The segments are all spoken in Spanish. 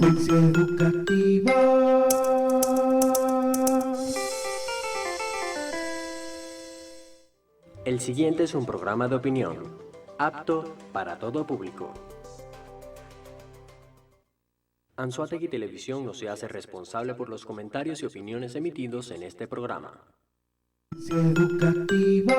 Frecuencia educativa. El siguiente es un programa de opinión, apto para todo público. Anzoátegui Televisión no se hace responsable por los comentarios y opiniones emitidos en este programa. Frecuencia educativa.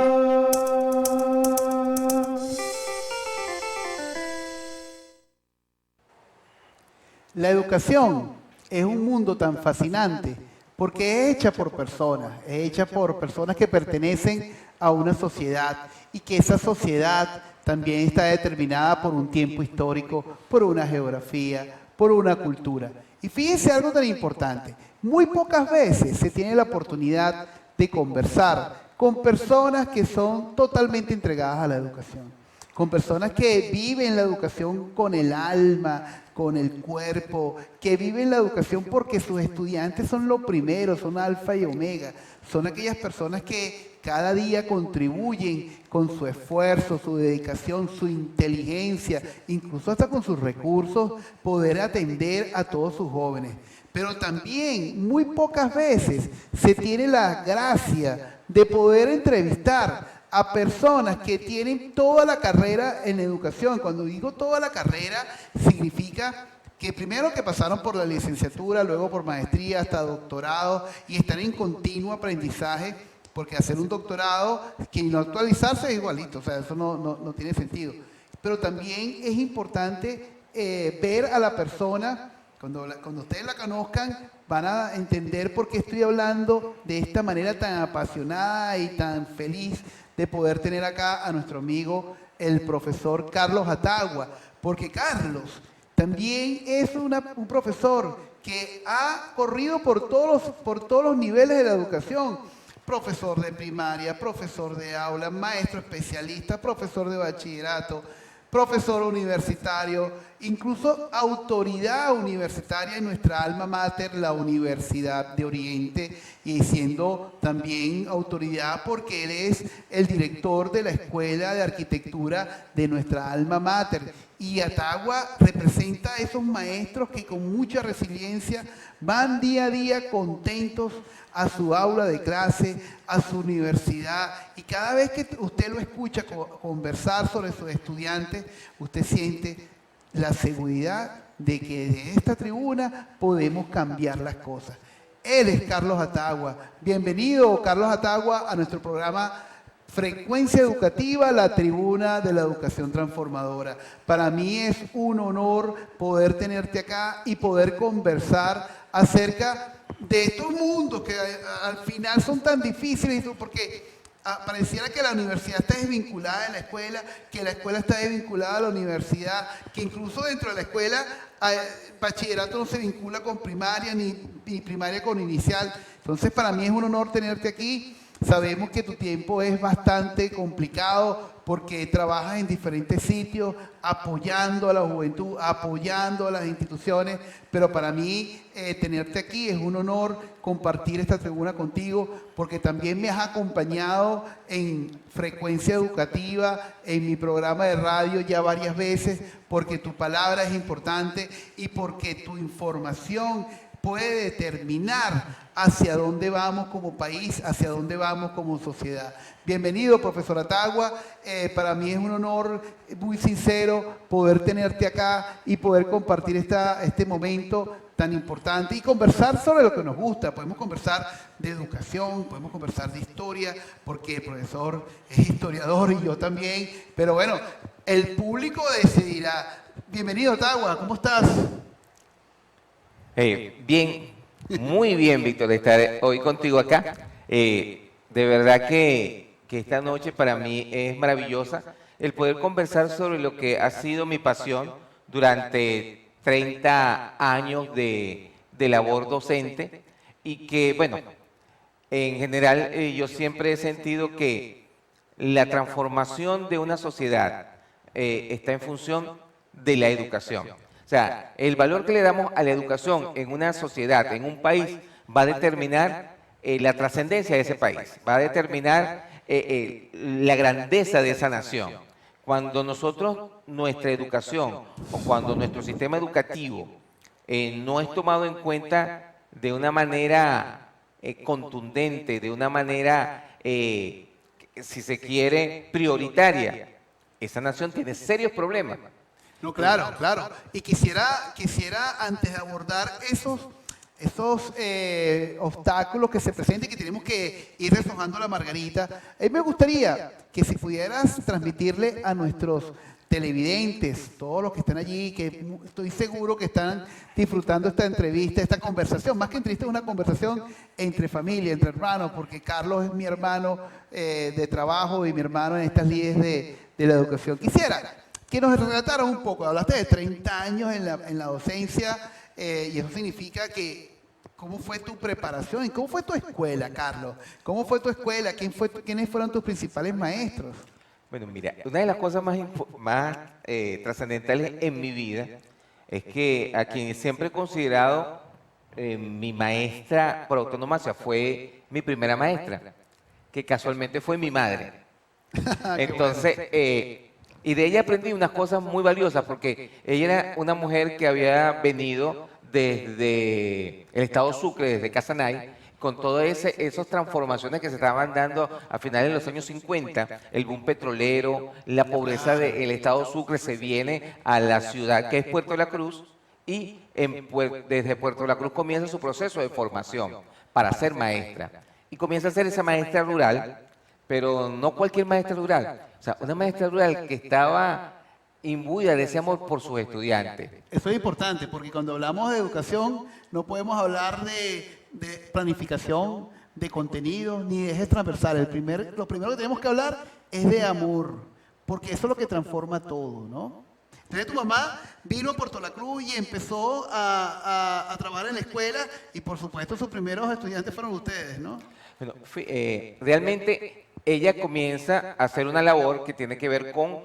La educación es un mundo tan fascinante porque es hecha por personas que pertenecen a una sociedad y que esa sociedad también está determinada por un tiempo histórico, por una geografía, por una cultura. Y fíjense algo tan importante, muy pocas veces se tiene la oportunidad de conversar con personas que son totalmente entregadas a la educación, con personas que viven la educación con el alma, con el cuerpo, que viven la educación porque sus estudiantes son lo primero, son alfa y omega, son aquellas personas que cada día contribuyen con su esfuerzo, su dedicación, su inteligencia, incluso hasta con sus recursos, poder atender a todos sus jóvenes. Pero también muy pocas veces se tiene la gracia de poder entrevistar a personas que tienen toda la carrera en educación. Cuando digo toda la carrera, significa que primero que pasaron por la licenciatura, luego por maestría, hasta doctorado, y están en continuo aprendizaje, porque hacer un doctorado, que no actualizarse es igualito, o sea, eso no tiene sentido. Pero también es importante ver a la persona, cuando ustedes la conozcan, van a entender por qué estoy hablando de esta manera tan apasionada y tan feliz de poder tener acá a nuestro amigo, el profesor Carlos Atagua, porque Carlos también es un profesor que ha corrido por todos los niveles de la educación, profesor de primaria, profesor de aula, maestro especialista, profesor de bachillerato, profesor universitario, incluso autoridad universitaria en nuestra alma mater, la Universidad de Oriente, y siendo también autoridad porque él es el director de la Escuela de Arquitectura de nuestra alma mater. Y Atagua representa a esos maestros que con mucha resiliencia van día a día contentos a su aula de clase, a su universidad, y cada vez que usted lo escucha conversar sobre sus estudiantes, usted siente la seguridad de que de esta tribuna podemos cambiar las cosas. Él es Carlos Atagua. Bienvenido, Carlos Atagua, a nuestro programa Frecuencia Educativa, la tribuna de la educación transformadora. Para mí es un honor poder tenerte acá y poder conversar acerca de estos mundos que al final son tan difíciles, porque pareciera que la universidad está desvinculada de la escuela, que la escuela está desvinculada a la universidad, que incluso dentro de la escuela bachillerato no se vincula con primaria ni primaria con inicial. Entonces para mí es un honor tenerte aquí. Sabemos que tu tiempo es bastante complicado porque trabajas en diferentes sitios apoyando a la juventud, apoyando a las instituciones, pero para mí tenerte aquí es un honor compartir esta tribuna contigo porque también me has acompañado en Frecuencia Educativa, en mi programa de radio ya varias veces, porque tu palabra es importante y porque tu información puede determinar hacia dónde vamos como país, hacia dónde vamos como sociedad. Bienvenido, profesor Atagua. Para mí es un honor muy sincero poder tenerte acá y poder compartir este momento tan importante y conversar sobre lo que nos gusta. Podemos conversar de educación, podemos conversar de historia, porque el profesor es historiador y yo también. Pero bueno, el público decidirá. Bienvenido, Atagua, ¿cómo estás? Bien, muy bien, Víctor, de estar hoy contigo acá. De verdad que esta noche para mí es maravillosa el poder conversar sobre lo que ha sido mi pasión durante 30 años de labor docente y que, bueno, en general yo siempre he sentido que la transformación de una sociedad está en función de la educación. O sea, el valor que le damos a la educación en una sociedad, en un país, va a determinar la trascendencia de ese país, va a determinar la grandeza de esa nación. Cuando nosotros, nuestra educación, o cuando nuestro sistema educativo no es tomado en cuenta de una manera contundente, de una manera, si se quiere, prioritaria, esa nación tiene serios problemas. No, claro, claro. Y quisiera antes de abordar esos obstáculos que se presentan y que tenemos que ir deshojando la margarita, a mí me gustaría que si pudieras transmitirle a nuestros televidentes, todos los que están allí, que estoy seguro que están disfrutando esta entrevista, esta conversación, más que entrevista, es una conversación entre familia, entre hermanos, porque Carlos es mi hermano de trabajo y mi hermano en estas lides de la educación. Quisiera que nos relataras un poco, hablaste de 30 años en la docencia, y eso significa que, ¿cómo fue tu preparación? ¿Cómo fue tu escuela, Carlos? ¿Cómo fue tu escuela? ¿Quiénes fueron tus principales maestros? Bueno, mira, una de las cosas más trascendentales en mi vida es que a quien siempre he considerado mi maestra por antonomasia fue mi primera maestra, que casualmente fue mi madre. Entonces, y de ella aprendí unas cosas muy valiosas, porque ella era una mujer que había venido desde el estado Sucre, desde Casanay, con todas esas transformaciones que se estaban dando a finales de los años 50, el boom petrolero, la pobreza del estado Sucre se viene a la ciudad que es Puerto de la Cruz, y desde Puerto de la Cruz comienza su proceso de formación para ser maestra. Y comienza a ser esa maestra rural, pero no cualquier maestra rural, o sea, una maestra rural que estaba imbuida de ese amor por sus estudiantes. Eso es importante, porque cuando hablamos de educación no podemos hablar de planificación, de contenido, ni de ejes transversales. Lo primero que tenemos que hablar es de amor, porque eso es lo que transforma todo, ¿no? Entonces tu mamá vino a Puerto La Cruz y empezó a trabajar en la escuela, y por supuesto sus primeros estudiantes fueron ustedes, ¿no? Bueno, realmente ella comienza a hacer una labor que tiene que ver con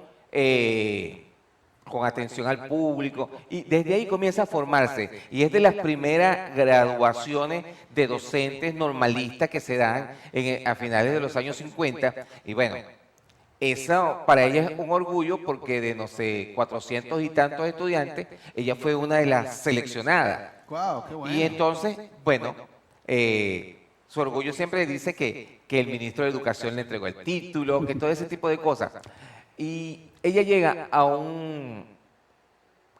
atención al público, y desde ahí comienza a formarse, y es de las primeras graduaciones de docentes normalistas que se dan a finales de los años 50, y bueno, eso para ella es un orgullo, porque de, no sé, 400 y tantos estudiantes, ella fue una de las seleccionadas. Wow, qué bueno. Y entonces, bueno, su orgullo siempre dice que el ministro de Educación le entregó el título, que todo ese tipo de cosas. Y ella llega a un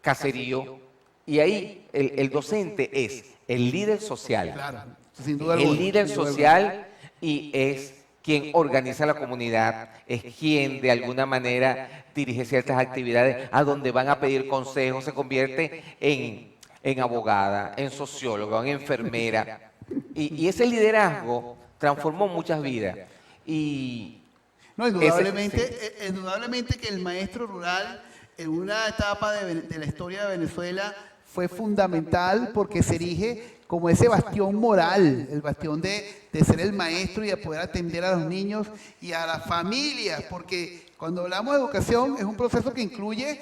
caserío, y ahí el docente es el líder social. Claro, sin duda El alguna. líder social, y es quien organiza la comunidad, es quien de alguna manera dirige ciertas actividades a donde van a pedir consejos, se convierte en abogada, en socióloga, en enfermera. Y ese liderazgo transformó muchas vidas. No, indudablemente, indudablemente que el maestro rural en una etapa de la historia de Venezuela fue fundamental, porque se erige como ese bastión moral, el bastión de ser el maestro y de poder atender a los niños y a las familias, porque cuando hablamos de educación es un proceso que incluye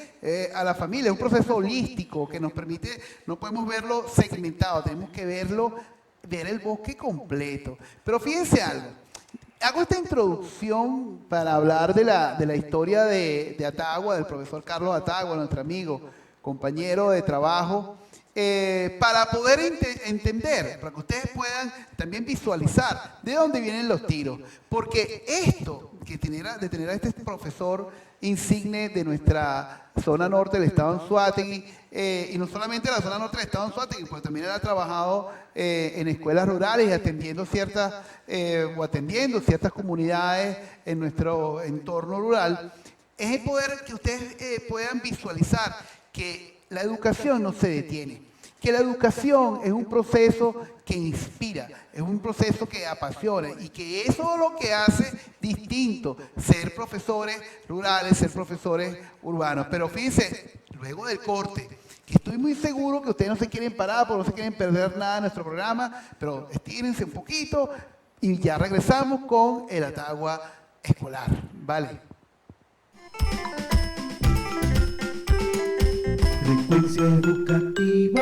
a la familia, es un proceso holístico que nos permite, no podemos verlo segmentado, tenemos que ver el bosque completo. Pero fíjense algo. Hago esta introducción para hablar de la historia de Atagua, del profesor Carlos Atagua, nuestro amigo, compañero de trabajo, para poder entender, para que ustedes puedan también visualizar de dónde vienen los tiros. Porque esto, de tener a este profesor insigne de nuestra zona norte del estado de Anzoátegui, y no solamente la zona norte del estado de Anzoátegui, pues también él ha trabajado en escuelas rurales y atendiendo ciertas comunidades en nuestro entorno rural, es el poder que ustedes puedan visualizar que la educación no se detiene, que la educación es un proceso que inspira, es un proceso que apasiona, y que eso es lo que hace distinto ser profesores rurales, ser profesores urbanos. Pero fíjense, luego del corte, que estoy muy seguro que ustedes no se quieren parar, porque no se quieren perder nada de nuestro programa, pero estírense un poquito y ya regresamos con el Atagua escolar. Vale. Frecuencia educativa.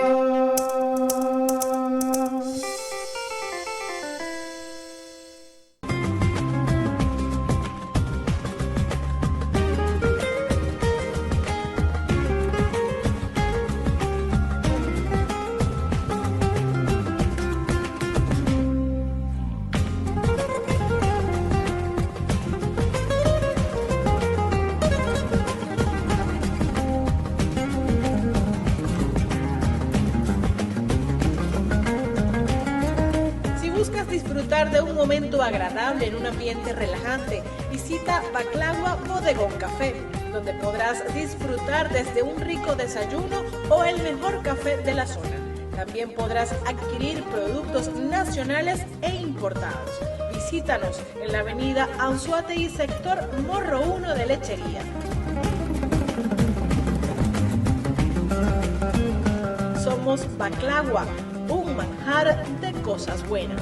de un momento agradable en un ambiente relajante, visita Baclagua Bodegón Café, donde podrás disfrutar desde un rico desayuno o el mejor café de la zona. También podrás adquirir productos nacionales e importados. Visítanos en la avenida Anzoátegui, sector Morro 1 de Lechería. Somos Baclagua, un manjar de cosas buenas.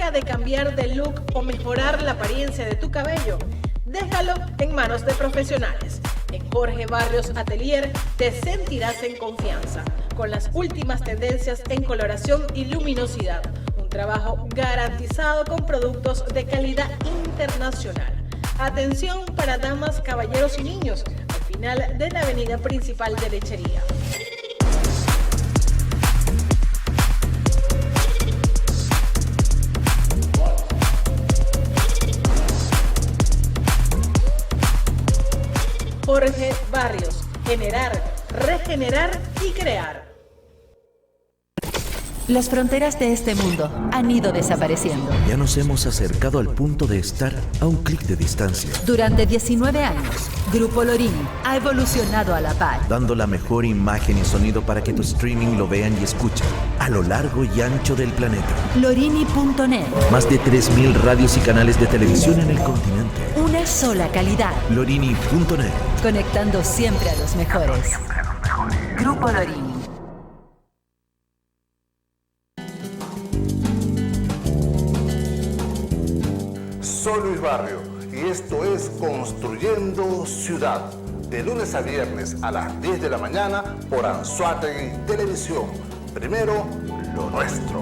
De cambiar de look o mejorar la apariencia de tu cabello, déjalo en manos de profesionales. En Jorge Barrios Atelier te sentirás en confianza con las últimas tendencias en coloración y luminosidad. Un trabajo garantizado con productos de calidad internacional. Atención para damas, caballeros y niños, al final de la avenida principal de Lechería. Jorge Barrios, generar, regenerar y crear. Las fronteras de este mundo han ido desapareciendo. Ya nos hemos acercado al punto de estar a un clic de distancia. Durante 19 años, Grupo Lorini ha evolucionado a la par, dando la mejor imagen y sonido para que tu streaming lo vean y escuchen a lo largo y ancho del planeta. Lorini.net. Más de 3.000 radios y canales de televisión en el continente. Una sola calidad. Lorini.net. Conectando siempre a los mejores. Grupo Lorini. Soy Luis Barrio y esto es Construyendo Ciudad, de lunes a viernes a las 10 de la mañana por Anzoátegui Televisión. Primero, lo nuestro.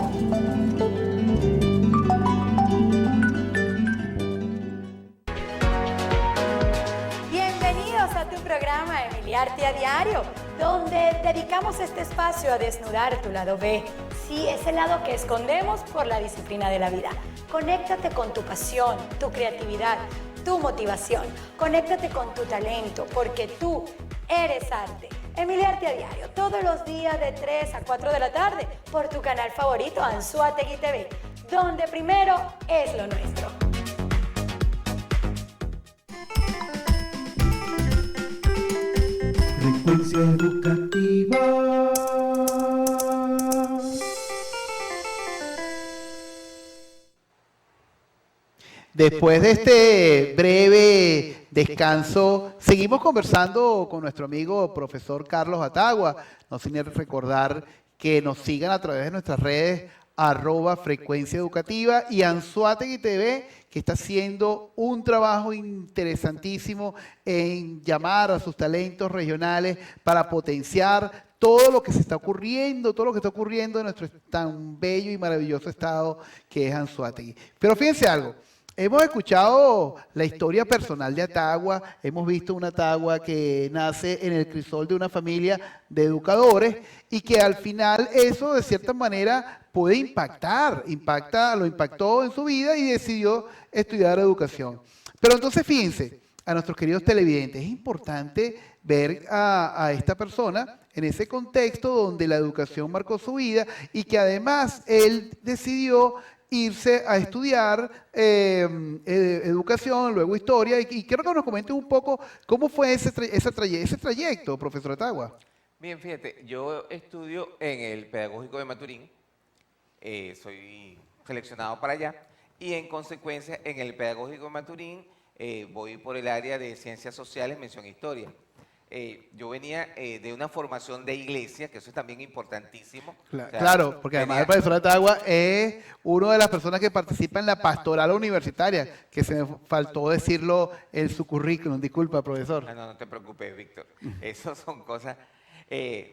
Bienvenidos a tu programa Emiliarte a Diario, donde dedicamos este espacio a desnudar tu lado B. Sí, ese lado que escondemos por la disciplina de la vida. Conéctate con tu pasión, tu creatividad, tu motivación. Conéctate con tu talento, porque tú eres arte. Emiliarte a Diario, todos los días de 3 a 4 de la tarde, por tu canal favorito, Anzoátegui TV, donde primero es lo nuestro. Frecuencia educativa. Después de este breve descanso, seguimos conversando con nuestro amigo profesor Carlos Atagua. No sin recordar que nos sigan a través de nuestras redes @frecuencia educativa y Anzoátegui TV, que está haciendo un trabajo interesantísimo en llamar a sus talentos regionales para potenciar todo lo que se está ocurriendo, todo lo que está ocurriendo en nuestro tan bello y maravilloso estado que es Anzoátegui. Pero fíjense algo. Hemos escuchado la historia personal de Atagua, hemos visto una Atagua que nace en el crisol de una familia de educadores y que al final eso de cierta manera puede lo impactó en su vida y decidió estudiar educación. Pero entonces fíjense, a nuestros queridos televidentes, es importante ver a esta persona en ese contexto donde la educación marcó su vida y que además él decidió irse a estudiar educación, luego historia, y quiero que nos comente un poco cómo fue ese trayecto, profesor Atagua. Bien, fíjate, yo estudio en el Pedagógico de Maturín, soy seleccionado para allá, y en consecuencia en el Pedagógico de Maturín voy por el área de Ciencias Sociales, mención Historia. Yo venía de una formación de iglesia, que eso es también importantísimo. Claro, O sea, claro, porque además el profesor Atagua es una de las personas que participa en la pastoral universitaria, que se me faltó decirlo en su currículum. Disculpa, profesor. No te preocupes, Víctor. Esas son cosas...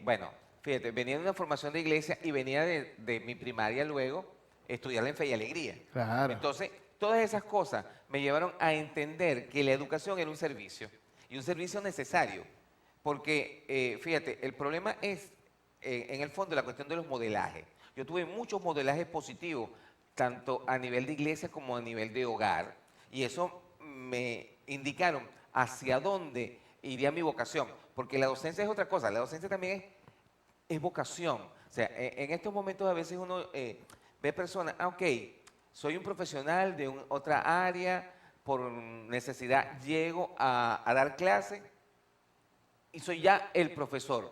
bueno, fíjate, venía de una formación de iglesia y venía de mi primaria luego estudiar en Fe y Alegría. Claro. Entonces, todas esas cosas me llevaron a entender que la educación era un servicio, y un servicio necesario. Porque, fíjate, el problema es, en el fondo, la cuestión de los modelajes. Yo tuve muchos modelajes positivos, tanto a nivel de iglesia como a nivel de hogar, y eso me indicaron hacia dónde iría mi vocación, porque la docencia es otra cosa, la docencia también es vocación. O sea, en estos momentos a veces uno ve personas, ok, soy un profesional de otra área, por necesidad llego a dar clase, y soy ya el profesor.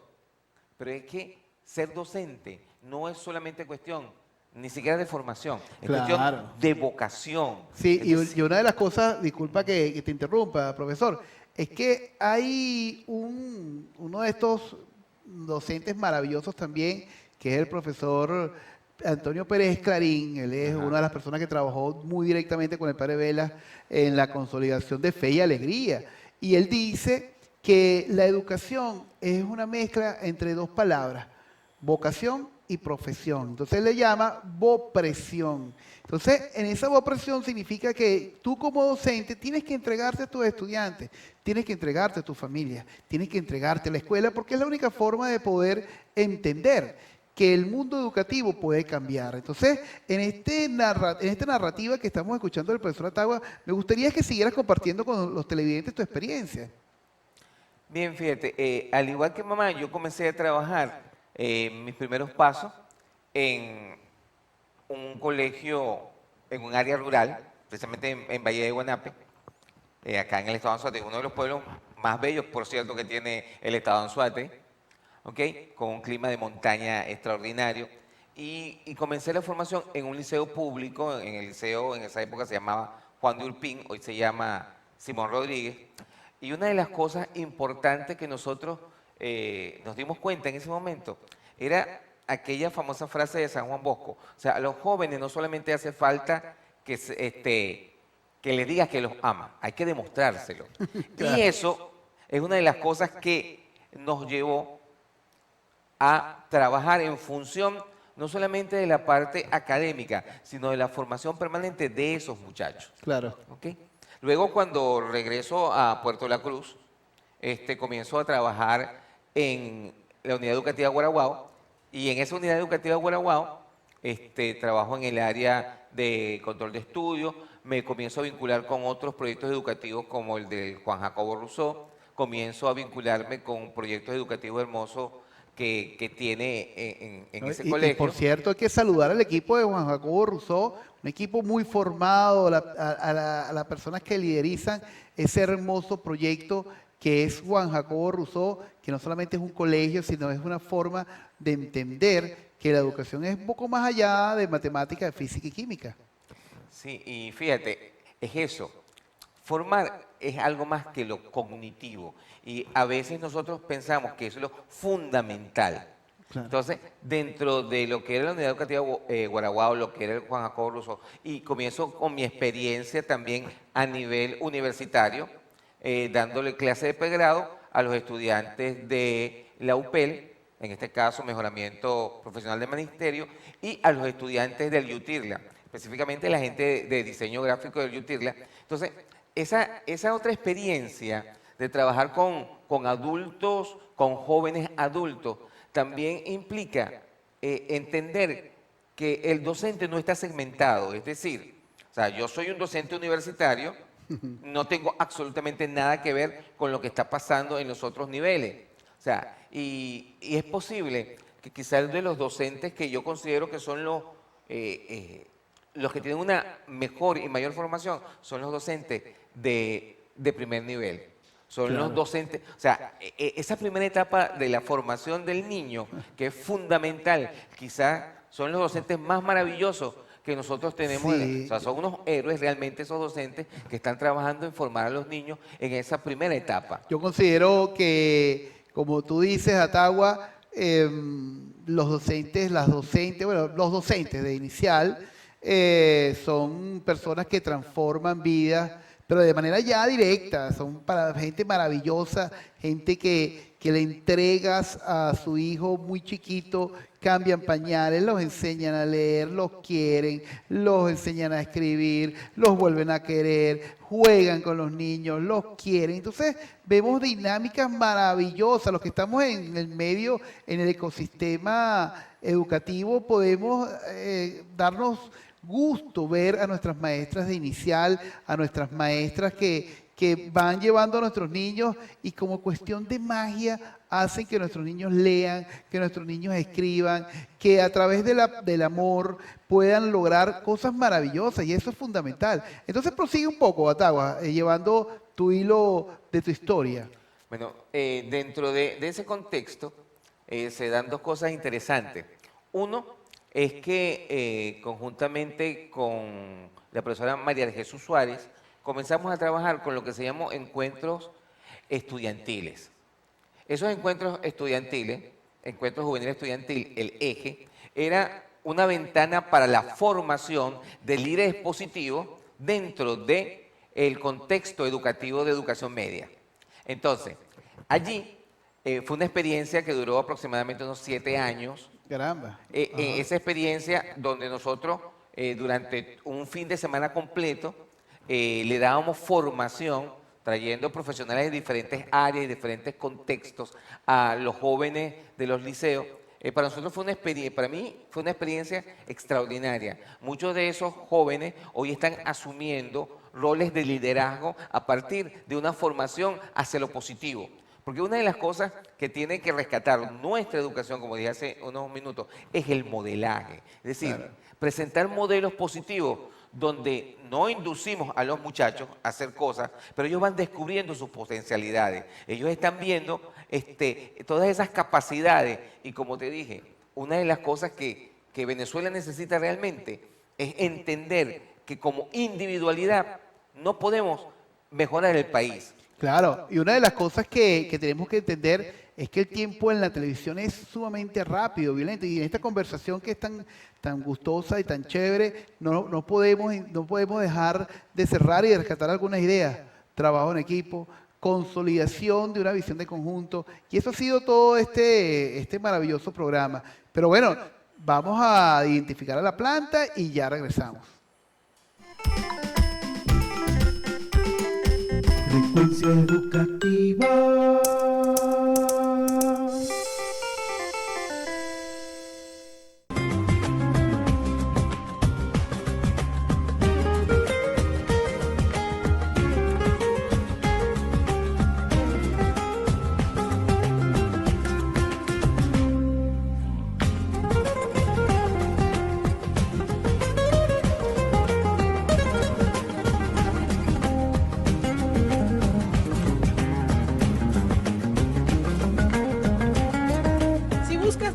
Pero es que ser docente no es solamente cuestión, ni siquiera de formación, es cuestión de vocación. Sí, Entonces, y una de las cosas, disculpa que te interrumpa, profesor, es que hay uno de estos docentes maravillosos también, que es el profesor Antonio Pérez Clarín. Él es una de las personas que trabajó muy directamente con el padre Vela en la consolidación de Fe y Alegría. Y él dice que la educación es una mezcla entre dos palabras, vocación y profesión. Entonces él le llama vopresión. Entonces, en esa vopresión significa que tú como docente tienes que entregarte a tus estudiantes, tienes que entregarte a tu familia, tienes que entregarte a la escuela, porque es la única forma de poder entender que el mundo educativo puede cambiar. Entonces, en esta narrativa que estamos escuchando del profesor Atagua, me gustaría que siguieras compartiendo con los televidentes tu experiencia. bien, fíjate, al igual que mamá, yo comencé a trabajar mis primeros pasos en un colegio, en un área rural, precisamente en Valle de Guanape, acá en el estado de Anzoátegui, uno de los pueblos más bellos, por cierto, que tiene el estado de Anzoátegui, ¿okay? Con un clima de montaña extraordinario. Y comencé la formación en un liceo público, en el liceo en esa época se llamaba Juan de Urpín, hoy se llama Simón Rodríguez. Y una de las cosas importantes que nosotros nos dimos cuenta en ese momento era aquella famosa frase de San Juan Bosco. O sea, a los jóvenes no solamente hace falta que les digas que los ama, hay que demostrárselo. Claro. Y eso es una de las cosas que nos llevó a trabajar en función no solamente de la parte académica, sino de la formación permanente de esos muchachos. Claro. ¿Okay? Luego, cuando regreso a Puerto La Cruz, comienzo a trabajar en la Unidad Educativa Guaraguao, y en esa Unidad Educativa Guaraguao trabajo en el área de control de estudios, me comienzo a vincular con otros proyectos educativos como el del Juan Jacobo Rousseau, comienzo a vincularme con proyectos educativos hermosos que tiene en ese colegio. Y por cierto, hay que saludar al equipo de Juan Jacobo Rousseau, un equipo muy formado, a las personas que liderizan ese hermoso proyecto que es Juan Jacobo Rousseau, que no solamente es un colegio, sino es una forma de entender que la educación es un poco más allá de matemática, de física y química. Sí, y fíjate, es eso. Formar es algo más que lo cognitivo, y a veces nosotros pensamos que eso es lo fundamental. Claro. Entonces, dentro de lo que era la Unidad Educativa Guaraguao, lo que era el Juan Jacobo Rousseau, y comienzo con mi experiencia también a nivel universitario, dándole clase de pregrado a los estudiantes de la UPEL, en este caso Mejoramiento Profesional de Magisterio, y a los estudiantes del UTIRLA, específicamente la gente de diseño gráfico del UTIRLA. Entonces, esa otra experiencia de trabajar con adultos, con jóvenes adultos, también implica entender que el docente no está segmentado. Es decir, o sea, yo soy un docente universitario, no tengo absolutamente nada que ver con lo que está pasando en los otros niveles. O sea, y es posible que quizás de los docentes que yo considero que son los que tienen una mejor y mayor formación son los docentes de primer nivel. Son los docentes, o sea, esa primera etapa de la formación del niño, que es fundamental, quizás son los docentes más maravillosos que nosotros tenemos. Sí. O sea, son unos héroes realmente esos docentes que están trabajando en formar a los niños en esa primera etapa. Yo considero que, como tú dices, Atagua, los docentes de inicial son personas que transforman vidas, pero de manera ya directa. Son gente maravillosa, gente que le entregas a su hijo muy chiquito, cambian pañales, los enseñan a leer, los quieren, los enseñan a escribir, los vuelven a querer, juegan con los niños, los quieren. Entonces vemos dinámicas maravillosas. Los que estamos en el medio, en el ecosistema educativo, podemos darnos gusto ver a nuestras maestras de inicial, a nuestras maestras que van llevando a nuestros niños y como cuestión de magia hacen que nuestros niños lean, que nuestros niños escriban, que a través del amor puedan lograr cosas maravillosas, y eso es fundamental. Entonces prosigue un poco, Atagua, llevando tu hilo de tu historia. Bueno, dentro de ese contexto se dan dos cosas interesantes. Uno es que conjuntamente con la profesora María de Jesús Suárez comenzamos a trabajar con lo que se llamó encuentros estudiantiles. Esos encuentros estudiantiles, encuentros juveniles estudiantil, el eje, era una ventana para la formación de líderes positivos dentro del contexto educativo de educación media. Entonces, allí fue una experiencia que duró aproximadamente unos 7 años. Caramba. Esa experiencia donde nosotros durante un fin de semana completo le dábamos formación trayendo profesionales de diferentes áreas y diferentes contextos a los jóvenes de los liceos. Para nosotros fue una experiencia, para mí fue una experiencia extraordinaria. Muchos de esos jóvenes hoy están asumiendo roles de liderazgo a partir de una formación hacia lo positivo. Porque una de las cosas que tiene que rescatar nuestra educación, como dije hace unos minutos, es el modelaje. Es decir, presentar modelos positivos donde no inducimos a los muchachos a hacer cosas, pero ellos van descubriendo sus potencialidades. Ellos están viendo todas esas capacidades. Y como te dije, una de las cosas que Venezuela necesita realmente es entender que como individualidad no podemos mejorar el país. Claro, y una de las cosas que tenemos que entender es que el tiempo en la televisión es sumamente rápido, violento, y en esta conversación que es tan gustosa y tan chévere, no podemos dejar de cerrar y de rescatar algunas ideas. Trabajo en equipo, consolidación de una visión de conjunto, y eso ha sido todo este maravilloso programa. Pero bueno, vamos a identificar a la planta y ya regresamos. Frecuencia educativa.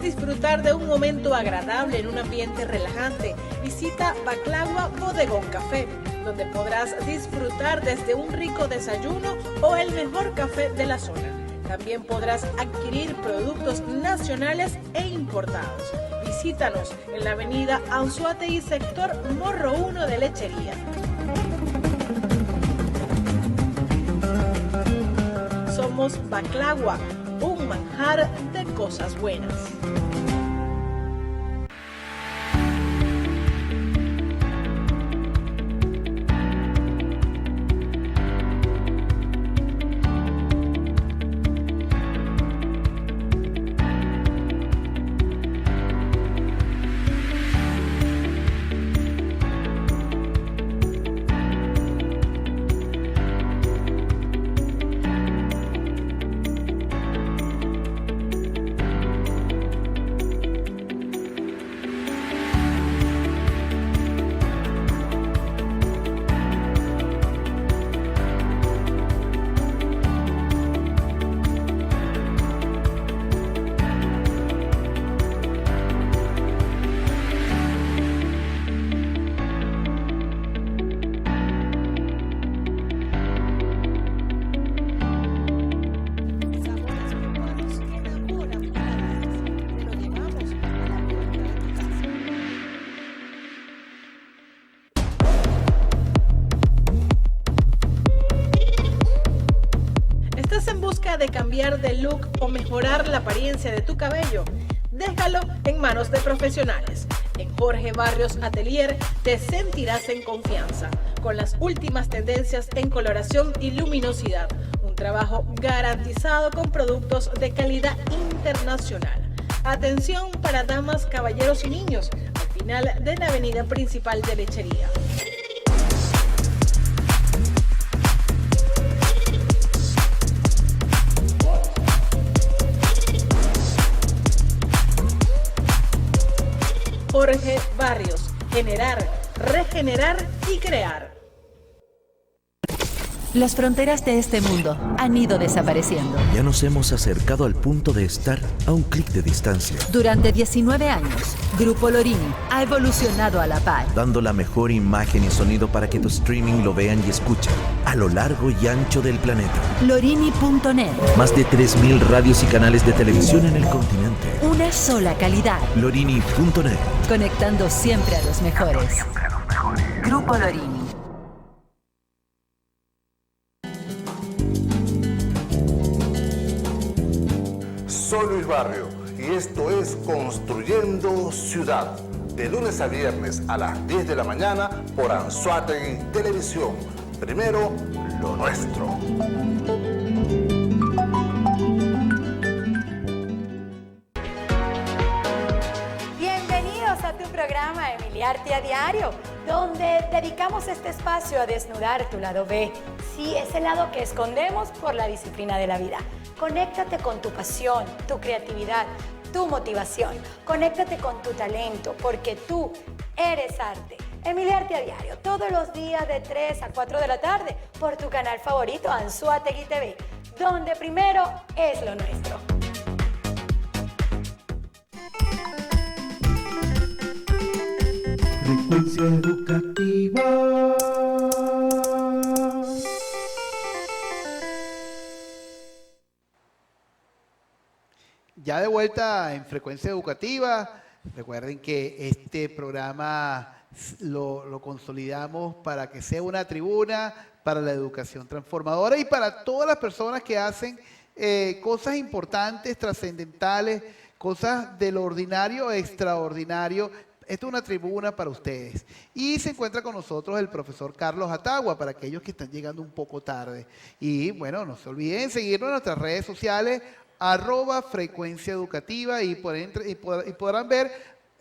Disfrutar de un momento agradable en un ambiente relajante, visita Baclagua Bodegón Café, donde podrás disfrutar desde un rico desayuno o el mejor café de la zona. También podrás adquirir productos nacionales e importados. Visítanos en la avenida Anzoátegui, sector Morro 1 de Lechería. Somos Baclagua, un manjar de cosas buenas. cambiar de look o mejorar la apariencia de tu cabello? Déjalo en manos de profesionales. En Jorge Barrios Atelier te sentirás en confianza, con las últimas tendencias en coloración y luminosidad. Un trabajo garantizado con productos de calidad internacional. Atención para damas, caballeros y niños, al final de la avenida principal de Lechería. Jorge Barrios, generar, regenerar y crear. Las fronteras de este mundo han ido desapareciendo. Ya nos hemos acercado al punto de estar a un clic de distancia, Durante 19 años, Grupo Lorini ha evolucionado a la par. dando la mejor imagen y sonido para que tu streaming lo vean y escuchen a lo largo y ancho del planeta. Lorini.net. Más de 3.000 radios y canales de televisión en el continente. Una sola calidad. Lorini.net. Conectando siempre a los mejores. Grupo Lorini. Soy Luis Barrio y esto es Construyendo Ciudad. De lunes a viernes a las 10 de la mañana por Anzoátegui Televisión. Primero, lo nuestro. Bienvenidos a tu programa Emiliarte a Diario, donde dedicamos este espacio a desnudar tu lado B. Sí, ese lado que escondemos por la disciplina de la vida. Conéctate con tu pasión, tu creatividad, tu motivación. Conéctate con tu talento, porque tú eres arte. Emiliarte a Diario, todos los días de 3 a 4 de la tarde, por tu canal favorito, Anzoátegui TV, donde primero es lo nuestro. Frecuencia educativa. Ya de vuelta en Frecuencia Educativa, recuerden que este programa lo consolidamos para que sea una tribuna para la educación transformadora y para todas las personas que hacen cosas importantes, trascendentales, cosas de lo ordinario, extraordinario. Esta es una tribuna para ustedes. Y se encuentra con nosotros el profesor Carlos Atagua, para aquellos que están llegando un poco tarde. Y bueno, no se olviden seguirnos en nuestras redes sociales, @frecuencia educativa, y podrán ver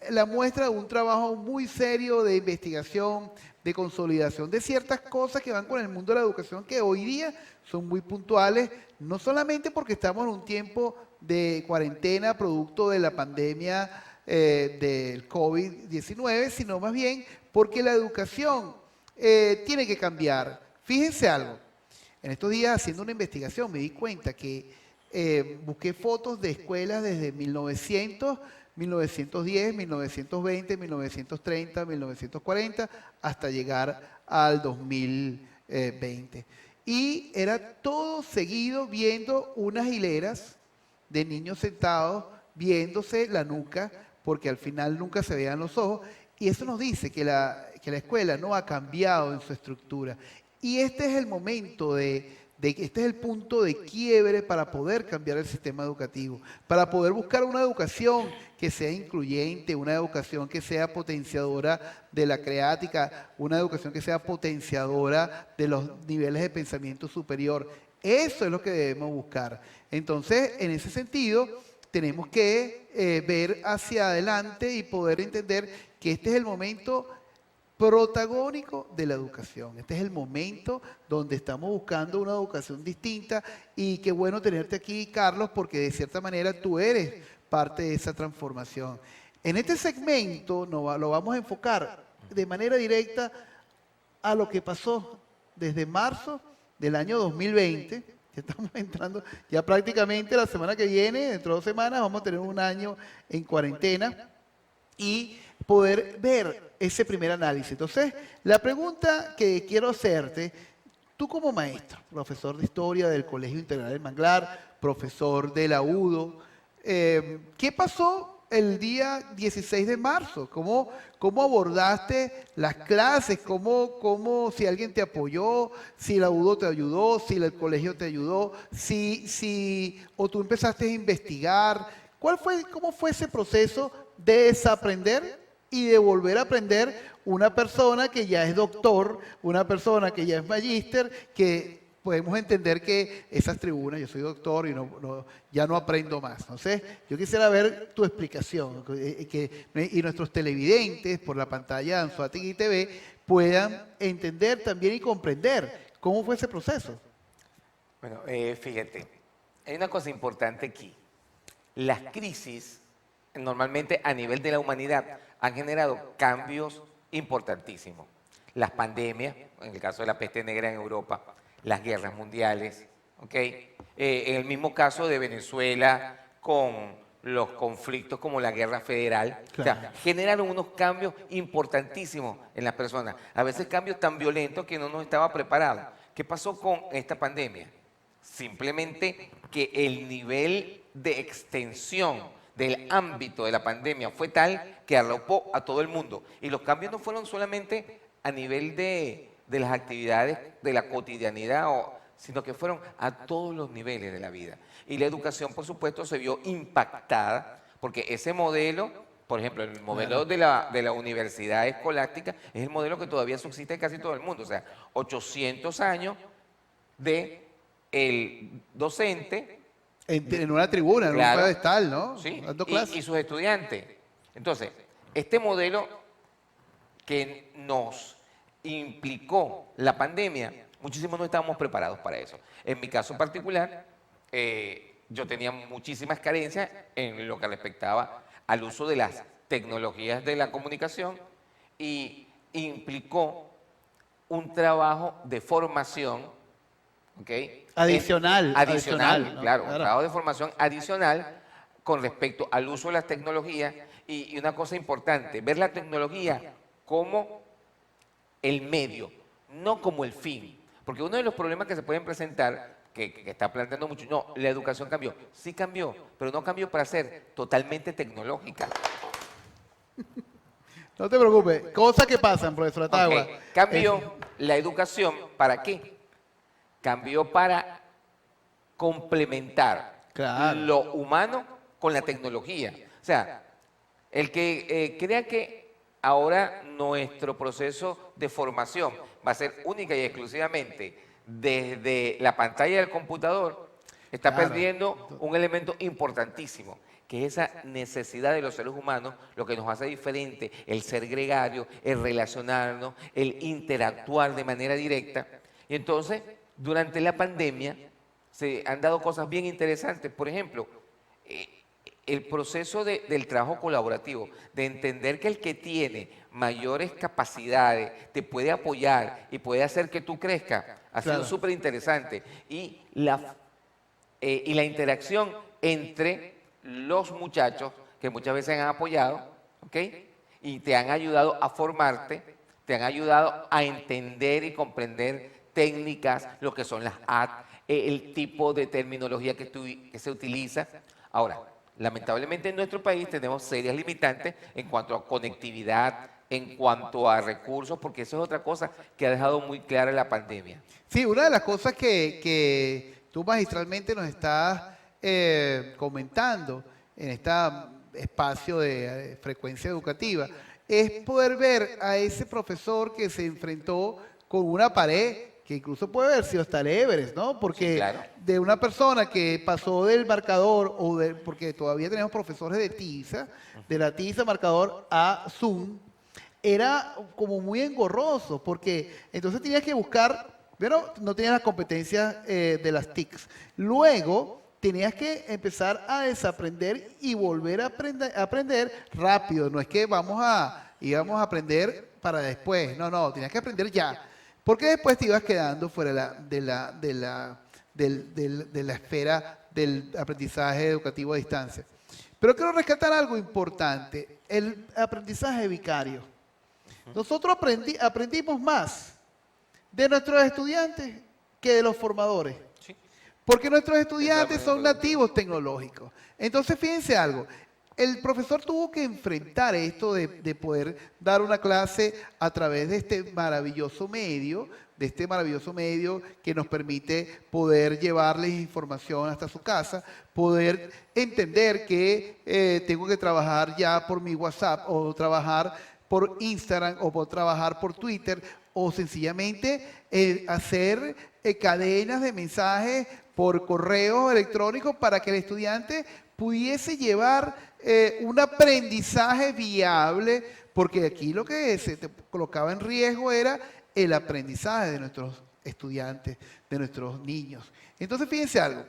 la muestra de un trabajo muy serio de investigación, de consolidación de ciertas cosas que van con el mundo de la educación, que hoy día son muy puntuales, no solamente porque estamos en un tiempo de cuarentena producto de la pandemia del COVID-19, sino más bien porque la educación tiene que cambiar. Fíjense algo, en estos días haciendo una investigación me di cuenta que busqué fotos de escuelas desde 1900, 1910, 1920, 1930, 1940, hasta llegar al 2020. Y era todo seguido viendo unas hileras de niños sentados, viéndose la nuca, porque al final nunca se veían los ojos. Y eso nos dice que la escuela no ha cambiado en su estructura. Y este es el momento este es el punto de quiebre para poder cambiar el sistema educativo, para poder buscar una educación que sea incluyente, una educación que sea potenciadora de la creática, una educación que sea potenciadora de los niveles de pensamiento superior. Eso es lo que debemos buscar. Entonces, en ese sentido, tenemos que ver hacia adelante y poder entender que este es el momento protagónico de la educación. Este es el momento donde estamos buscando una educación distinta, y qué bueno tenerte aquí, Carlos, porque de cierta manera tú eres parte de esa transformación. En este segmento lo vamos a enfocar de manera directa a lo que pasó desde marzo del año 2020. Ya estamos entrando, ya prácticamente la semana que viene, dentro de 2 semanas, vamos a tener un año en cuarentena, y poder ver ese primer análisis. Entonces, la pregunta que quiero hacerte, tú como maestro, profesor de historia del Colegio Integral del Manglar, profesor de la UDO, ¿qué pasó el día 16 de marzo? ¿Cómo abordaste las clases? Si alguien te apoyó, si la UDO te ayudó, si el colegio te ayudó, o tú empezaste a investigar? ¿Cómo fue ese proceso de desaprender y de volver a aprender una persona que ya es doctor, una persona que ya es magíster, que podemos entender que esas tribunas, yo soy doctor y ya no aprendo más? Entonces, yo quisiera ver tu explicación y nuestros televidentes por la pantalla de Anzoátegui TV puedan entender también y comprender cómo fue ese proceso. Bueno, fíjate, hay una cosa importante aquí. Las crisis, normalmente a nivel de la humanidad, han generado cambios importantísimos. Las pandemias, en el caso de la peste negra en Europa, las guerras mundiales, ¿okay? En el mismo caso de Venezuela con los conflictos como la guerra federal, claro. O sea, generaron unos cambios importantísimos en las personas, a veces cambios tan violentos que no nos estaba preparado. ¿Qué pasó con esta pandemia? Simplemente que el nivel de extensión del ámbito de la pandemia fue tal que arropó a todo el mundo. Y los cambios no fueron solamente a nivel de las actividades de la cotidianidad, sino que fueron a todos los niveles de la vida. Y la educación, por supuesto, se vio impactada, porque ese modelo, por ejemplo, el modelo de la universidad escolástica, es el modelo que todavía subsiste en casi todo el mundo. O sea, 800 años de el docente en una tribuna, en claro, un pedestal, ¿no? Sí, dando clases. Y sus estudiantes. Entonces, este modelo que nos implicó la pandemia, muchísimos no estábamos preparados para eso. En mi caso particular, yo tenía muchísimas carencias en lo que respectaba al uso de las tecnologías de la comunicación y implicó un trabajo de formación, ¿okay? Adicional, ¿no? Claro, un Claro. trabajo de formación adicional con respecto al uso de las tecnologías y una cosa importante, ver la tecnología como el medio, no como el fin. Porque uno de los problemas que se pueden presentar, que está planteando mucho, no, la educación cambió. Sí cambió, pero no cambió para ser totalmente tecnológica. No te preocupes, cosas que pasan, profesor Atagua. Okay. Cambió la educación, ¿para qué? Cambió para complementar lo humano con la tecnología. O sea, el que crea que ahora nuestro proceso de formación va a ser única y exclusivamente desde la pantalla del computador, está perdiendo un elemento importantísimo, que es esa necesidad de los seres humanos, lo que nos hace diferente, el ser gregario, el relacionarnos, el interactuar de manera directa. Y entonces, durante la pandemia, se han dado cosas bien interesantes. Por ejemplo, el proceso del trabajo colaborativo, de entender que el que tiene mayores capacidades te puede apoyar y puede hacer que tú crezcas, ha sido súper interesante. Y la interacción entre los muchachos, que muchas veces han apoyado, ¿ok? Y te han ayudado a formarte, te han ayudado a entender y comprender técnicas, lo que son las AT, el tipo de terminología que se utiliza. Ahora, lamentablemente en nuestro país tenemos serias limitantes en cuanto a conectividad, en cuanto a recursos, porque eso es otra cosa que ha dejado muy clara la pandemia. Sí, una de las cosas que tú magistralmente nos estás comentando en este espacio de frecuencia educativa es poder ver a ese profesor que se enfrentó con una pared que incluso puede haber sido hasta el Everest, ¿no? Porque sí, claro, de una persona que pasó del marcador, porque todavía tenemos profesores de TISA, de la TISA marcador a Zoom, era como muy engorroso, porque entonces tenías que buscar, pero no tenías las competencias de las TICs. Luego tenías que empezar a desaprender y volver a aprender rápido. No es que íbamos a aprender para después, no, tenías que aprender ya. Porque después te ibas quedando fuera de la esfera del aprendizaje educativo a distancia. Pero quiero rescatar algo importante, el aprendizaje vicario. Nosotros aprendimos más de nuestros estudiantes que de los formadores. Porque nuestros estudiantes son nativos tecnológicos. Entonces, fíjense algo, el profesor tuvo que enfrentar esto de poder dar una clase a través de este maravilloso medio, que nos permite poder llevarles información hasta su casa, poder entender que tengo que trabajar ya por mi WhatsApp o trabajar por Instagram o por trabajar por Twitter o sencillamente hacer cadenas de mensajes por correo electrónico para que el estudiante pudiese llevar un aprendizaje viable, porque aquí lo que se te colocaba en riesgo era el aprendizaje de nuestros estudiantes, de nuestros niños. Entonces, fíjense algo.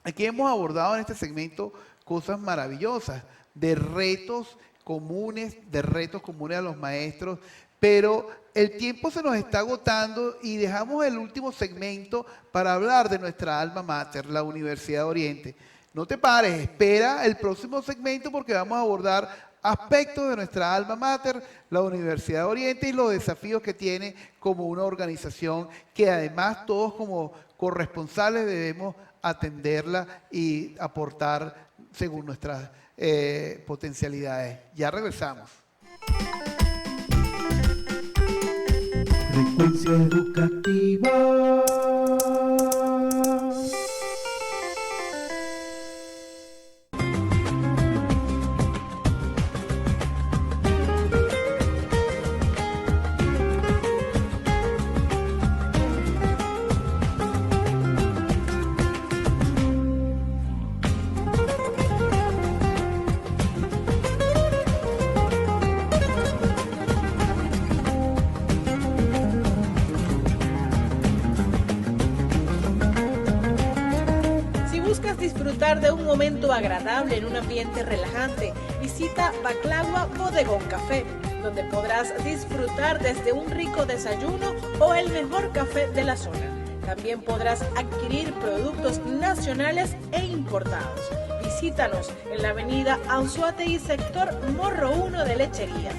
Aquí hemos abordado en este segmento cosas maravillosas, de retos comunes a los maestros, pero el tiempo se nos está agotando y dejamos el último segmento para hablar de nuestra alma mater, la Universidad de Oriente. No te pares, espera el próximo segmento porque vamos a abordar aspectos de nuestra alma mater, la Universidad de Oriente, y los desafíos que tiene como una organización que además todos como corresponsables debemos atenderla y aportar según nuestras potencialidades. Ya regresamos. Frecuencia educativa. Disfrutar de un momento agradable en un ambiente relajante, visita Baclagua Bodegón Café, donde podrás disfrutar desde un rico desayuno o el mejor café de la zona. También podrás adquirir productos nacionales e importados. Visítanos en la avenida Anzoátegui, sector Morro 1 de Lechería.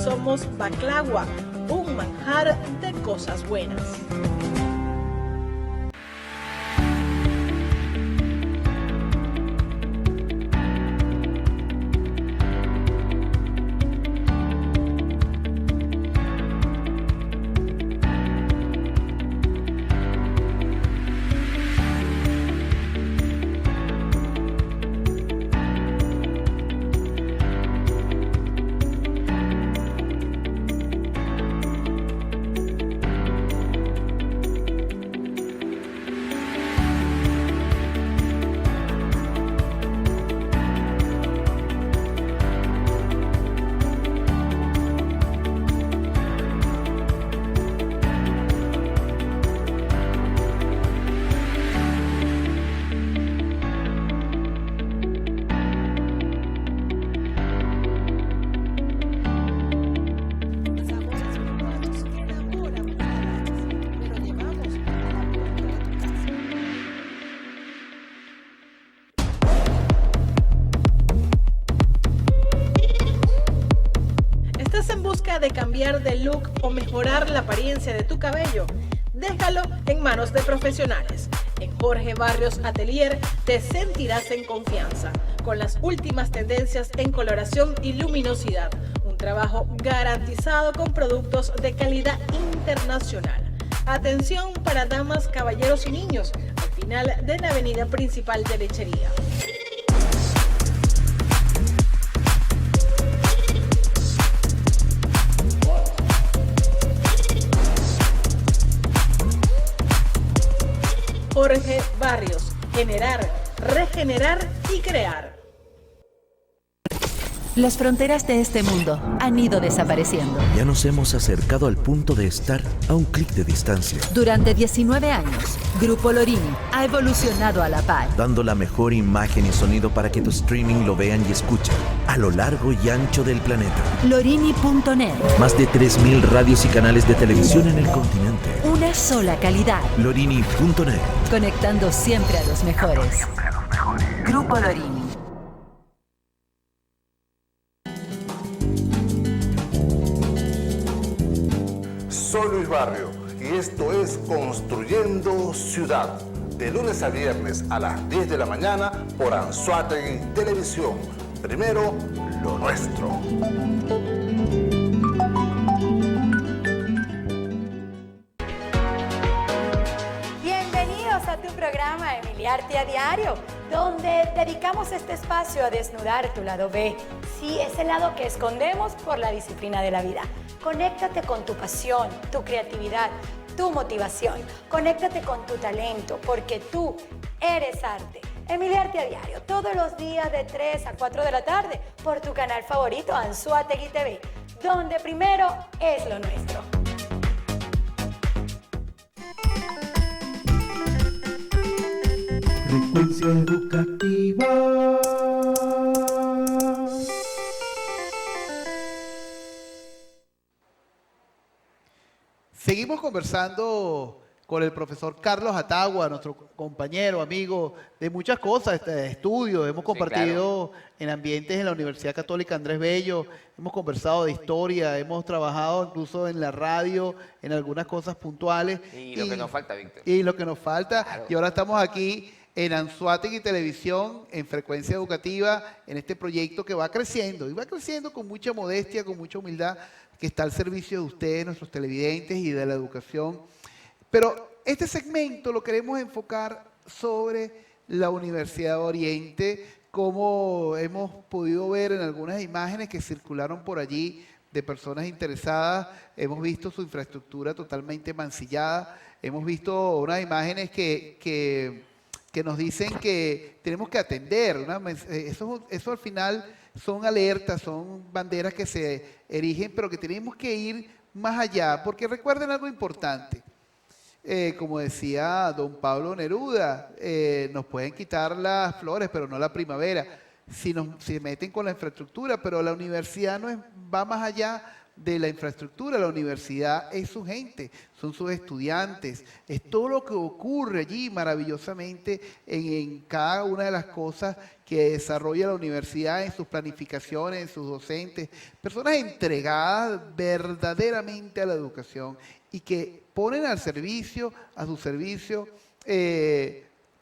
Somos Baclagua, un manjar de cosas buenas. De cambiar de look o mejorar la apariencia de tu cabello, déjalo en manos de profesionales. En Jorge Barrios Atelier te sentirás en confianza con las últimas tendencias en coloración y luminosidad. Un trabajo garantizado con productos de calidad internacional. Atención para damas, caballeros y niños, al final de la avenida principal de Lechería. Jorge Barrios, generar, regenerar y crear. Las fronteras de este mundo han ido desapareciendo. Ya nos hemos acercado al punto de estar a un clic de distancia. Durante 19 años, Grupo Lorini ha evolucionado a la par, dando la mejor imagen y sonido para que tu streaming lo vean y escuchen a lo largo y ancho del planeta. Lorini.net. Más de 3.000 radios y canales de televisión en el continente. Una sola calidad. Lorini.net. Conectando siempre a los mejores. Grupo Lorini. Soy Luis Barrio y esto es Construyendo Ciudad, de lunes a viernes a las 10 de la mañana por Anzoátegui Televisión. Primero, lo nuestro. Bienvenidos a tu programa Emiliarte a Diario, donde dedicamos este espacio a desnudar tu lado B. Sí, ese lado que escondemos por la disciplina de la vida. Conéctate con tu pasión, tu creatividad, tu motivación. Conéctate con tu talento, porque tú eres arte. Emiliarte a Diario, todos los días de 3 a 4 de la tarde, por tu canal favorito, Anzoátegui TV, donde primero es lo nuestro. Frecuencia educativa. Seguimos conversando con el profesor Carlos Atagua, nuestro compañero, amigo de muchas cosas, de estudios. Hemos compartido en ambientes en la Universidad Católica Andrés Bello, hemos conversado de historia, hemos trabajado incluso en la radio, en algunas cosas puntuales. Y lo que nos falta, Víctor. Y lo que nos falta. Claro. Y ahora estamos aquí en Anzoátegui Televisión, en Frecuencia Educativa, en este proyecto que va creciendo. Y va creciendo con mucha modestia, con mucha humildad, que está al servicio de ustedes, nuestros televidentes y de la educación. Pero este segmento lo queremos enfocar sobre la Universidad de Oriente, como hemos podido ver en algunas imágenes que circularon por allí de personas interesadas. Hemos visto su infraestructura totalmente mancillada. Hemos visto unas imágenes que nos dicen que tenemos que atender. Eso al final son alertas, son banderas que se erigen, pero que tenemos que ir más allá, porque recuerden algo importante. Como decía don Pablo Neruda, nos pueden quitar las flores, pero no la primavera, si se meten con la infraestructura, pero la universidad va más allá de la infraestructura. La universidad es su gente, son sus estudiantes, es todo lo que ocurre allí maravillosamente en cada una de las cosas que desarrolla la universidad, en sus planificaciones, en sus docentes, personas entregadas verdaderamente a la educación y que ponen al servicio, a su servicio,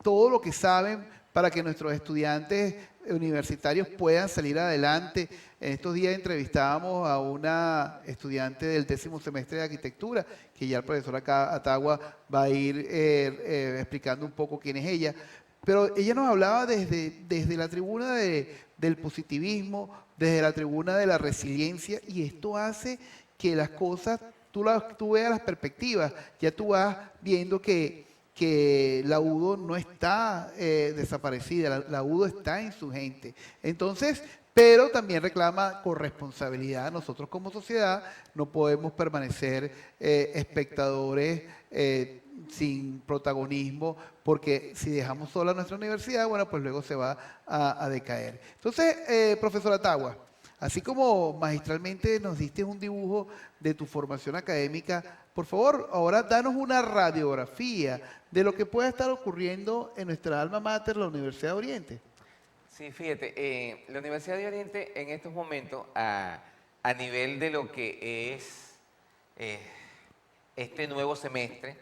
todo lo que saben para que nuestros estudiantes universitarios puedan salir adelante. En estos días entrevistábamos a una estudiante del 10º semestre de arquitectura, que ya el profesor Atagua va a ir explicando un poco quién es ella. Pero ella nos hablaba desde la tribuna del positivismo, desde la tribuna de la resiliencia, y esto hace que las cosas, tú veas las perspectivas, ya tú vas viendo que la UDO no está desaparecida, la UDO está en su gente. Entonces, pero también reclama corresponsabilidad. Nosotros como sociedad no podemos permanecer espectadores sin protagonismo, porque si dejamos sola nuestra universidad, bueno, pues luego se va a decaer. Entonces, profesor Atagua, así como magistralmente nos diste un dibujo de tu formación académica, por favor, ahora danos una radiografía de lo que pueda estar ocurriendo en nuestra alma mater, la Universidad de Oriente. Sí, fíjate, la Universidad de Oriente en estos momentos, a nivel de lo que es este nuevo semestre,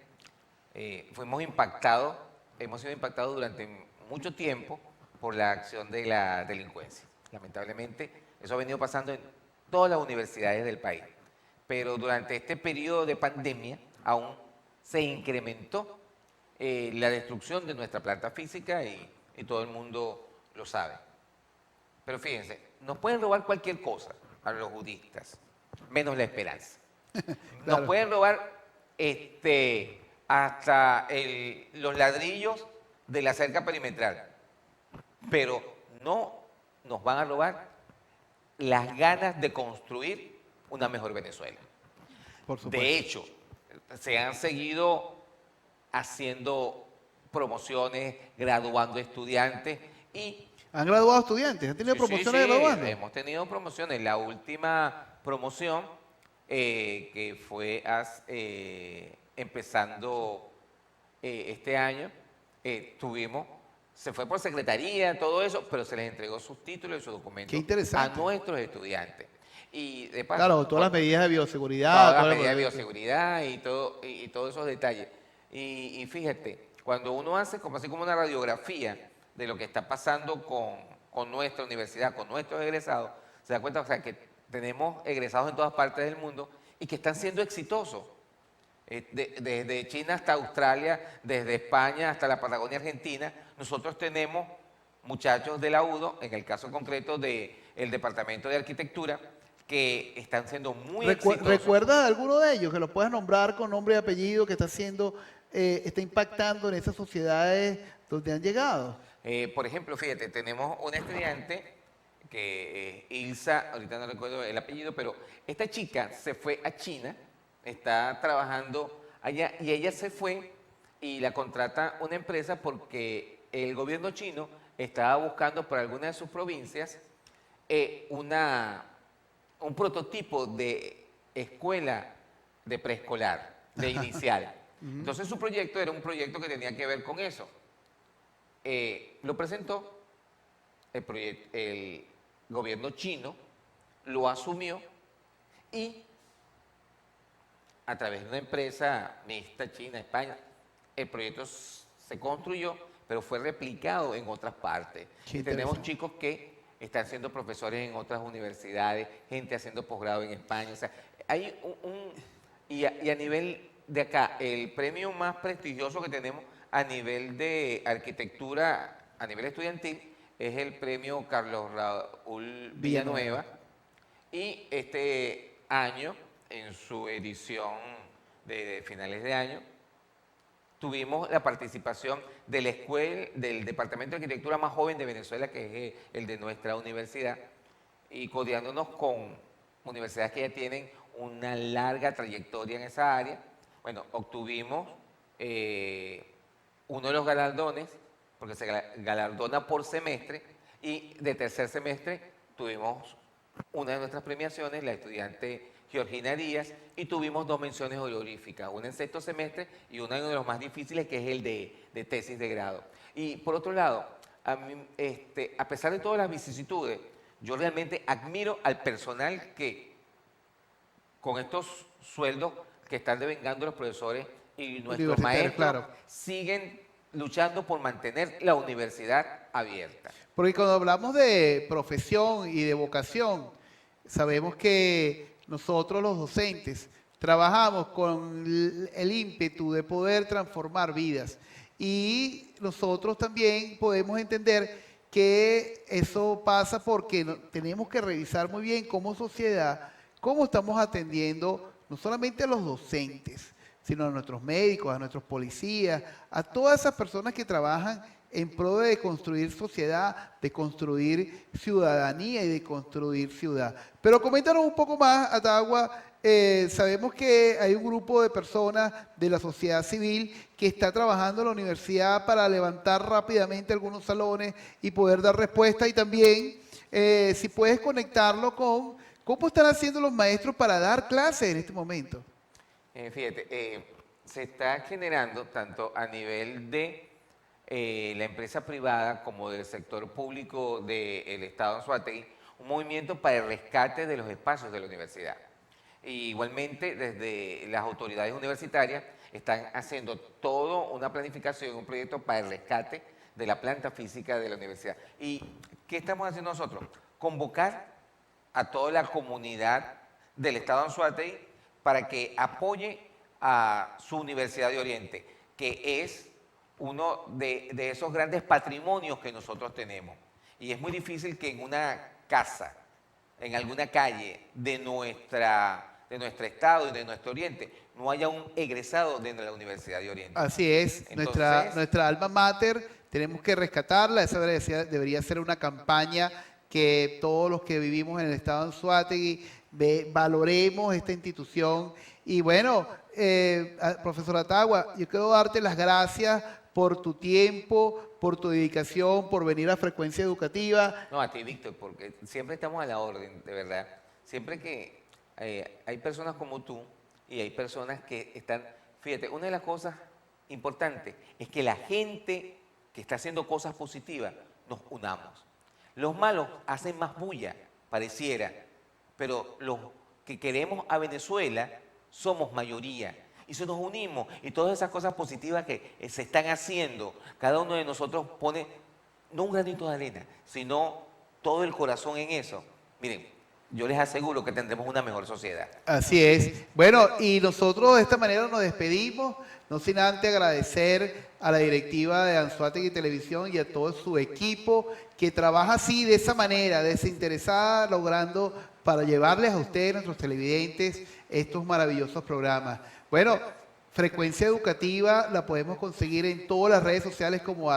hemos sido impactados durante mucho tiempo por la acción de la delincuencia. Lamentablemente, eso ha venido pasando en todas las universidades del país. Pero durante este periodo de pandemia aún se incrementó la destrucción de nuestra planta física y todo el mundo lo sabe. Pero fíjense, nos pueden robar cualquier cosa a los budistas, menos la esperanza. Claro. Nos pueden robar hasta los ladrillos de la cerca perimetral, pero no nos van a robar las ganas de construir una mejor Venezuela. Por supuesto. De hecho, se han seguido haciendo promociones, graduando estudiantes y... ¿Han graduado estudiantes? ¿Han tenido promociones de graduando? Hemos tenido promociones. La última promoción que fue empezando este año, se fue por secretaría, todo eso, pero se les entregó sus títulos y sus documentos. Qué interesante. A nuestros estudiantes. Y de paso, Claro, todas las medidas de bioseguridad. todas las medidas de bioseguridad y todos esos detalles. Y fíjate, Cuando uno hace así como una radiografía de lo que está pasando con nuestra universidad, con nuestros egresados, se da cuenta, o sea, que tenemos egresados en todas partes del mundo y que están siendo exitosos. Desde China hasta Australia, desde España hasta la Patagonia Argentina, nosotros tenemos muchachos de la UDO, en el caso concreto del Departamento de Arquitectura, que están siendo muy exitosos. ¿Recuerdas alguno de ellos que lo puedas nombrar con nombre y apellido, que está impactando en esas sociedades donde han llegado? Por ejemplo, fíjate, tenemos una estudiante que Ilsa, ahorita no recuerdo el apellido, pero esta chica se fue a China, está trabajando allá y ella se fue y la contrata una empresa porque el gobierno chino estaba buscando para alguna de sus provincias un prototipo de escuela de preescolar, de inicial. Entonces su proyecto era un proyecto que tenía que ver con eso. Lo presentó, el gobierno chino lo asumió y a través de una empresa mixta, China, España, el proyecto se construyó, pero fue replicado en otras partes. Y tenemos chicos que están siendo profesores en otras universidades, gente haciendo posgrado en España. O sea, hay y a nivel de acá, el premio más prestigioso que tenemos a nivel de arquitectura, a nivel estudiantil, es el premio Carlos Raúl Villanueva. Y este año, en su edición de finales de año, tuvimos la participación de la escuela, del Departamento de Arquitectura más joven de Venezuela, que es el de nuestra universidad, y codeándonos con universidades que ya tienen una larga trayectoria en esa área. Bueno, obtuvimos uno de los galardones, porque se galardona por semestre, y de tercer semestre tuvimos una de nuestras premiaciones, la estudiante Georgina Díaz, y tuvimos 2 menciones honoríficas, una en sexto semestre y una en uno de los más difíciles, que es el de tesis de grado. Y por otro lado, a pesar de todas las vicisitudes, yo realmente admiro al personal que, con estos sueldos que están devengando los profesores y nuestros maestros, claro, siguen luchando por mantener la universidad abierta. Porque cuando hablamos de profesión y de vocación, sabemos que nosotros los docentes trabajamos con el ímpetu de poder transformar vidas, y nosotros también podemos entender que eso pasa porque tenemos que revisar muy bien como sociedad cómo estamos atendiendo no solamente a los docentes, sino a nuestros médicos, a nuestros policías, a todas esas personas que trabajan en pro de construir sociedad, de construir ciudadanía y de construir ciudad. Pero coméntanos un poco más, Atagua. Sabemos que hay un grupo de personas de la sociedad civil que está trabajando en la universidad para levantar rápidamente algunos salones y poder dar respuesta, y también si puedes conectarlo con cómo están haciendo los maestros para dar clases en este momento. Fíjate, se está generando tanto a nivel de la empresa privada como del sector público del Estado de Anzoátegui un movimiento para el rescate de los espacios de la universidad. Y igualmente, desde las autoridades universitarias están haciendo toda una planificación, un proyecto para el rescate de la planta física de la universidad. ¿Y qué estamos haciendo nosotros? Convocar a toda la comunidad del Estado de Anzoátegui para que apoye a su Universidad de Oriente, que es uno de esos grandes patrimonios que nosotros tenemos. Y es muy difícil que en una casa, en alguna calle de nuestro estado y de nuestro Oriente, no haya un egresado dentro de la Universidad de Oriente. Así es. Entonces, nuestra alma mater tenemos que rescatarla. Esa debería ser una campaña que todos los que vivimos en el estado de Anzoátegui valoremos esta institución. Y bueno, profesor Atagua, yo quiero darte las gracias por tu tiempo, por tu dedicación, por venir a Frecuencia Educativa. No, a ti, Víctor, porque siempre estamos a la orden, de verdad. Siempre que hay personas como tú y hay personas que están... Fíjate, una de las cosas importantes es que la gente que está haciendo cosas positivas nos unamos. Los malos hacen más bulla, pareciera, pero los que queremos a Venezuela somos mayoría. Y si nos unimos y todas esas cosas positivas que se están haciendo, cada uno de nosotros pone no un granito de arena, sino todo el corazón en eso. Miren, yo les aseguro que tendremos una mejor sociedad. Así es. Bueno, y nosotros de esta manera nos despedimos, no sin antes agradecer a la directiva de Anzoátegui Televisión y a todo su equipo que trabaja así, de esa manera, desinteresada, logrando para llevarles a ustedes, nuestros televidentes, estos maravillosos programas. Bueno, Frecuencia Educativa la podemos conseguir en todas las redes sociales como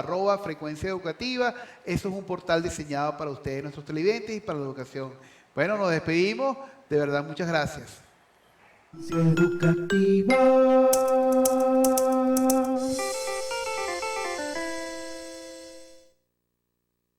@Frecuencia Educativa. Eso es un portal diseñado para ustedes, nuestros televidentes, y para la educación. Bueno, nos despedimos. De verdad, muchas gracias. Educativa.